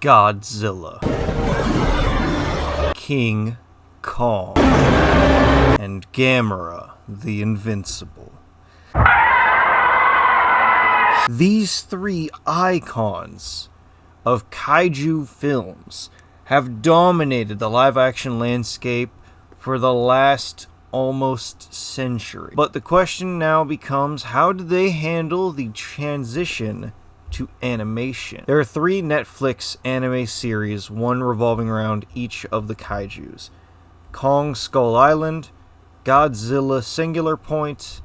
Godzilla, King Kong, and Gamera, the Invincible. These three icons of kaiju films have dominated the live-action landscape for the last almost century. But the question now becomes, how do they handle the transition to animation? There are three Netflix anime series, one revolving around each of the kaijus: Kong Skull Island, Godzilla Singular Point,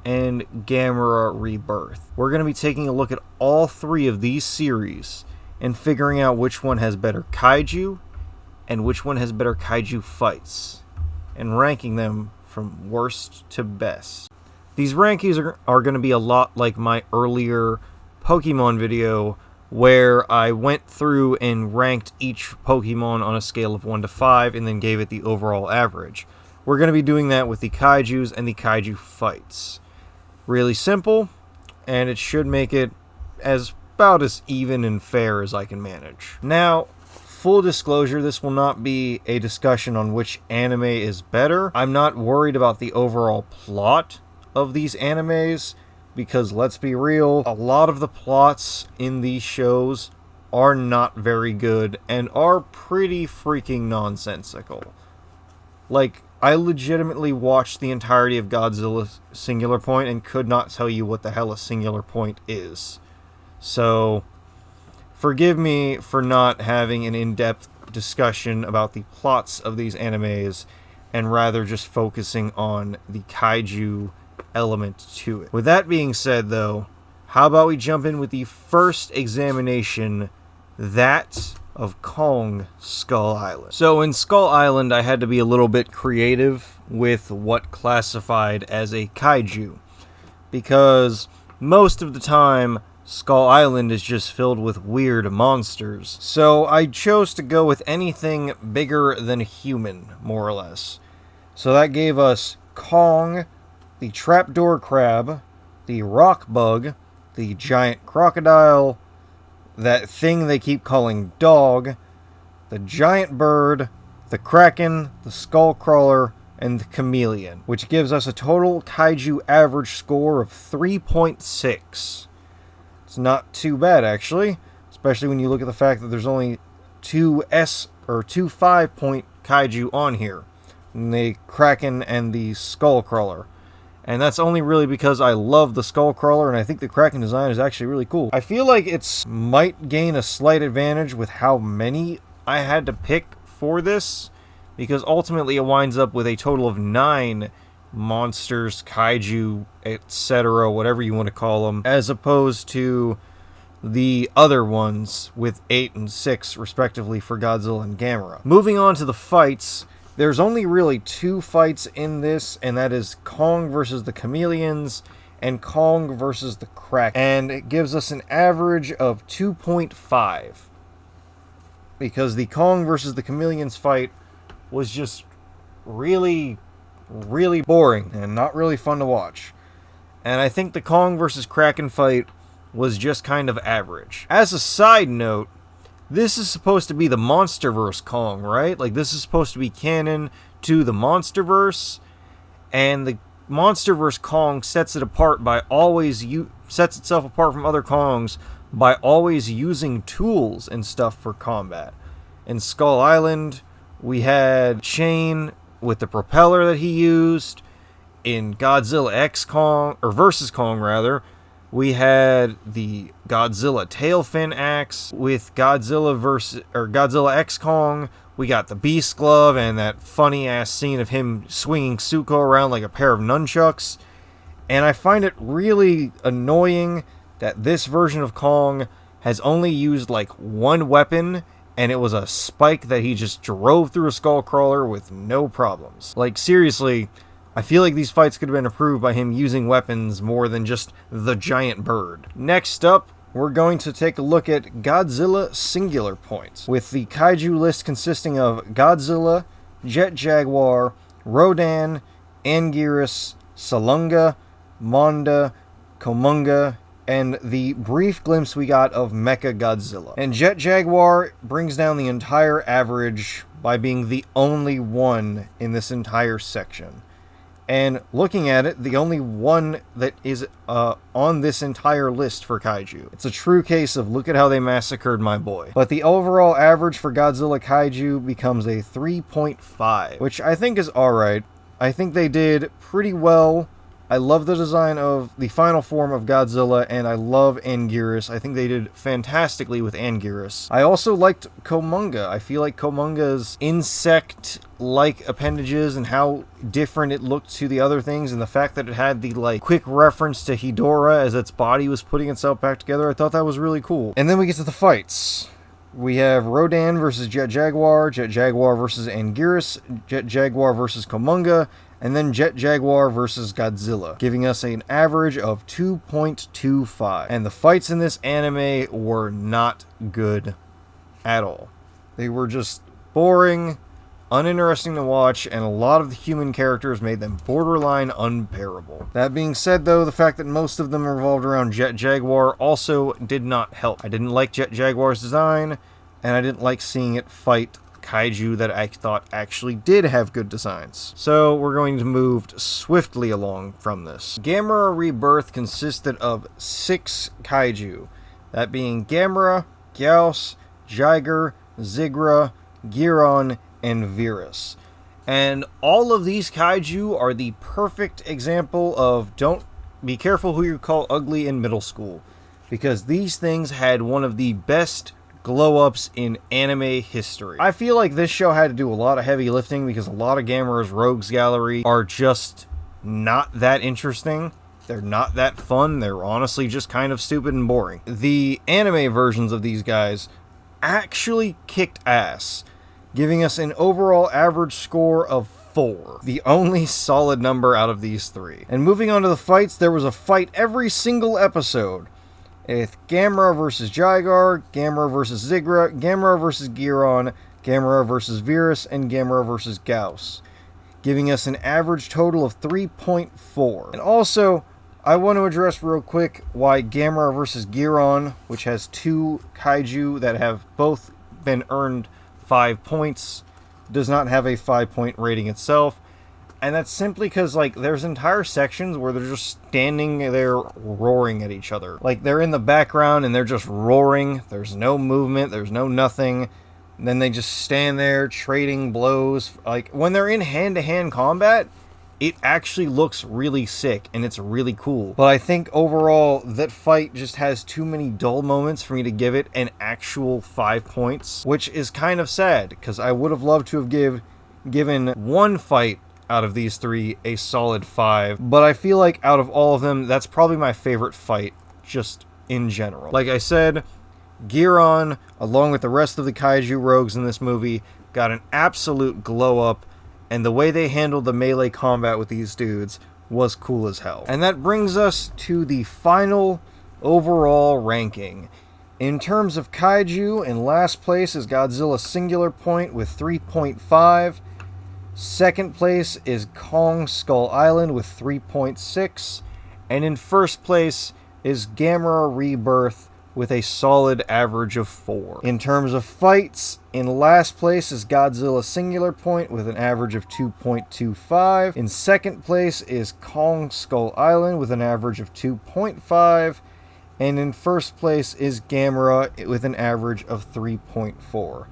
and Gamera Rebirth. We're going to be taking a look at all three of these series and figuring out which one has better kaiju and which one has better kaiju fights, and ranking them from worst to best. These rankings are going to be a lot like my earlier Pokemon video, where I went through and ranked each Pokemon on a scale of 1 to 5 and then gave it the overall average. We're going to be doing that with the kaijus and the kaiju fights. Really simple, and it should make it about as even and fair as I can manage. Now, full disclosure, this will not be a discussion on which anime is better. I'm not worried about the overall plot of these animes, because let's be real, a lot of the plots in these shows are not very good and are pretty freaking nonsensical. Like, I legitimately watched the entirety of Godzilla Singular Point and could not tell you what the hell a singular point is. So, forgive me for not having an in-depth discussion about the plots of these animes, and rather just focusing on the kaiju element to it. With that being said, though, how about we jump in with the first examination, that of Kong Skull Island. So in Skull Island, I had to be a little bit creative with what classified as a kaiju, because most of the time Skull Island is just filled with weird monsters. So I chose to go with anything bigger than a human, more or less. So that gave us Kong, the trapdoor crab, the rock bug, the giant crocodile, that thing they keep calling dog, the giant bird, the kraken, the skull crawler, and the chameleon, which gives us a total kaiju average score of 3.6. It's not too bad, actually, especially when you look at the fact that there's only two 5-point kaiju on here, the kraken and the skull crawler. And that's only really because I love the Skullcrawler, and I think the Kraken design is actually really cool. I feel like it might gain a slight advantage with how many I had to pick for this, because ultimately it winds up with a total of 9 monsters, kaiju, etc., whatever you want to call them, as opposed to the other ones with 8 and 6, respectively, for Godzilla and Gamera. Moving on to the fights, there's only really 2 fights in this, and that is Kong versus the Chameleons and Kong versus the Kraken. And it gives us an average of 2.5. Because the Kong versus the Chameleons fight was just really, really boring and not really fun to watch. And I think the Kong versus Kraken fight was just kind of average. As a side note, this is supposed to be the MonsterVerse Kong, right? Like, this is supposed to be canon to the MonsterVerse, and the MonsterVerse Kong sets itself apart from other Kongs by always using tools and stuff for combat. In Skull Island, we had Chain with the propeller that he used. In Godzilla X Kong, or versus Kong rather, we had the Godzilla tail fin axe. With Godzilla X Kong, we got the Beast Glove and that funny ass scene of him swinging Tsuko around like a pair of nunchucks. And I find it really annoying that this version of Kong has only used like one weapon, and it was a spike that he just drove through a Skullcrawler with no problems. Like, seriously, I feel like these fights could have been improved by him using weapons more than just the giant bird. Next up, we're going to take a look at Godzilla Singular Point, with the kaiju list consisting of Godzilla, Jet Jaguar, Rodan, Anguirus, Salunga, Monda, Komunga, and the brief glimpse we got of Mecha Godzilla. And Jet Jaguar brings down the entire average by being the only one in this entire section. And looking at it, the only one that is on this entire list for kaiju. It's a true case of look at how they massacred my boy. But the overall average for Godzilla kaiju becomes a 3.5, which I think is alright. I think they did pretty well. I love the design of the final form of Godzilla, and I love Anguirus. I think they did fantastically with Anguirus. I also liked Komunga. I feel like Komunga's insect-like appendages and how different it looked to the other things, and the fact that it had the, like, quick reference to Hedorah as its body was putting itself back together, I thought that was really cool. And then we get to the fights. We have Rodan versus Jet Jaguar versus Anguirus, Jet Jaguar versus Komunga, and then Jet Jaguar versus Godzilla, giving us an average of 2.25. And the fights in this anime were not good at all. They were just boring, uninteresting to watch, and a lot of the human characters made them borderline unbearable. That being said, though, the fact that most of them revolved around Jet Jaguar also did not help. I didn't like Jet Jaguar's design, and I didn't like seeing it fight kaiju that I thought actually did have good designs. So we're going to move swiftly along from this. Gamera Rebirth consisted of 6 kaiju, that being Gamera, Gyaos, Jiger, Zigra, Giron, and Virus. And all of these kaiju are the perfect example of don't be careful who you call ugly in middle school, because these things had one of the best glow-ups in anime history. I feel like this show had to do a lot of heavy lifting because a lot of Gamera's Rogues Gallery are just not that interesting. They're not that fun. They're honestly just kind of stupid and boring. The anime versions of these guys actually kicked ass, giving us an overall average score of 4, the only solid number out of these 3. And moving on to the fights, there was a fight every single episode. With Gamera versus Jiger, Gamera versus Zigra, Gamera versus Giron, Gamera versus Virus, and Gamera versus Gyaos, giving us an average total of 3.4. And also, I want to address real quick why Gamera versus Giron, which has 2 kaiju that have both been earned 5 points, does not have a 5-point rating itself. And that's simply because, like, there's entire sections where they're just standing there roaring at each other. Like, they're in the background and they're just roaring. There's no movement. There's no nothing. And then they just stand there trading blows. Like, when they're in hand-to-hand combat, it actually looks really sick and it's really cool. But I think overall, that fight just has too many dull moments for me to give it an actual 5 points, which is kind of sad because I would have loved to have given one fight out of these 3 a solid 5, but I feel like out of all of them, that's probably my favorite fight, just in general. Like I said, Giron, along with the rest of the kaiju rogues in this movie, got an absolute glow up, and the way they handled the melee combat with these dudes was cool as hell. And that brings us to the final overall ranking. In terms of kaiju, in last place is Godzilla Singular Point with 3.5. Second place is Kong Skull Island with 3.6, and in first place is Gamera Rebirth with a solid average of 4. In terms of fights, in last place is Godzilla Singular Point with an average of 2.25. In second place is Kong Skull Island with an average of 2.5, and in first place is Gamera with an average of 3.4.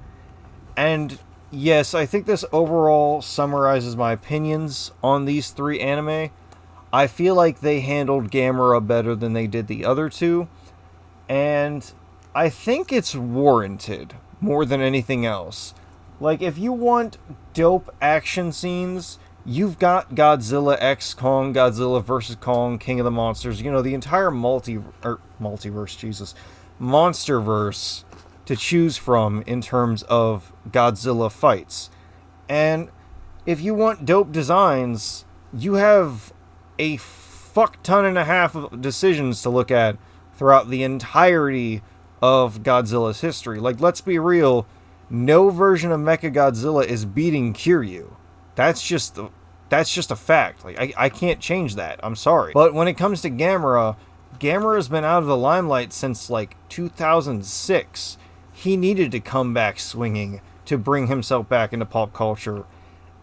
And yes, I think this overall summarizes my opinions on these 3 anime. I feel like they handled Gamera better than they did the other 2, and I think it's warranted more than anything else. Like, if you want dope action scenes, you've got Godzilla x Kong, Godzilla vs. Kong, King of the Monsters, you know, the entire monsterverse to choose from in terms of Godzilla fights. And if you want dope designs, you have a fuck ton and a half of decisions to look at throughout the entirety of Godzilla's history. Like, let's be real, no version of Mechagodzilla is beating Kiryu. That's just a fact. Like, I can't change that. I'm sorry. But when it comes to Gamera, Gamera has been out of the limelight since like 2006. He needed to come back swinging to bring himself back into pop culture,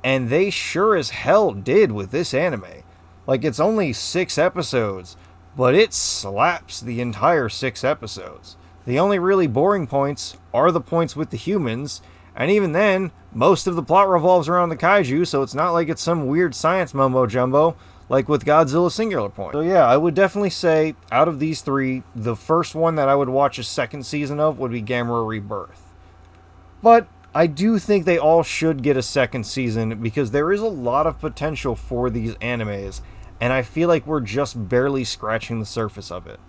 and they sure as hell did with this anime. Like, it's only 6 episodes, but it slaps the entire 6 episodes. The only really boring points are the points with the humans, and even then, most of the plot revolves around the kaiju, so it's not like it's some weird science mumbo-jumbo, like with Godzilla Singular Point. So yeah, I would definitely say, out of these 3, the first one that I would watch a second season of would be Gamera Rebirth. But I do think they all should get a second season, because there is a lot of potential for these animes, and I feel like we're just barely scratching the surface of it.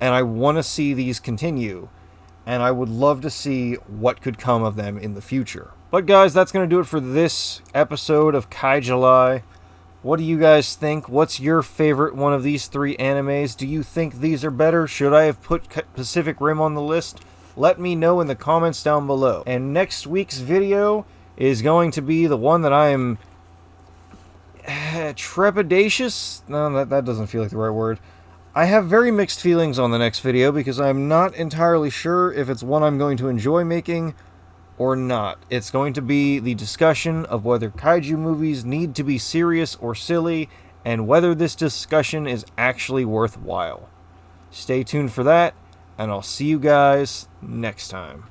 And I want to see these continue, and I would love to see what could come of them in the future. But guys, that's going to do it for this episode of Kaijulai. What do you guys think? What's your favorite one of these 3 animes? Do you think these are better? Should I have put Pacific Rim on the list? Let me know in the comments down below. And next week's video is going to be the one that I am trepidatious? No, that doesn't feel like the right word. I have very mixed feelings on the next video because I'm not entirely sure if it's one I'm going to enjoy making or not. It's going to be the discussion of whether kaiju movies need to be serious or silly, and whether this discussion is actually worthwhile. Stay tuned for that, and I'll see you guys next time.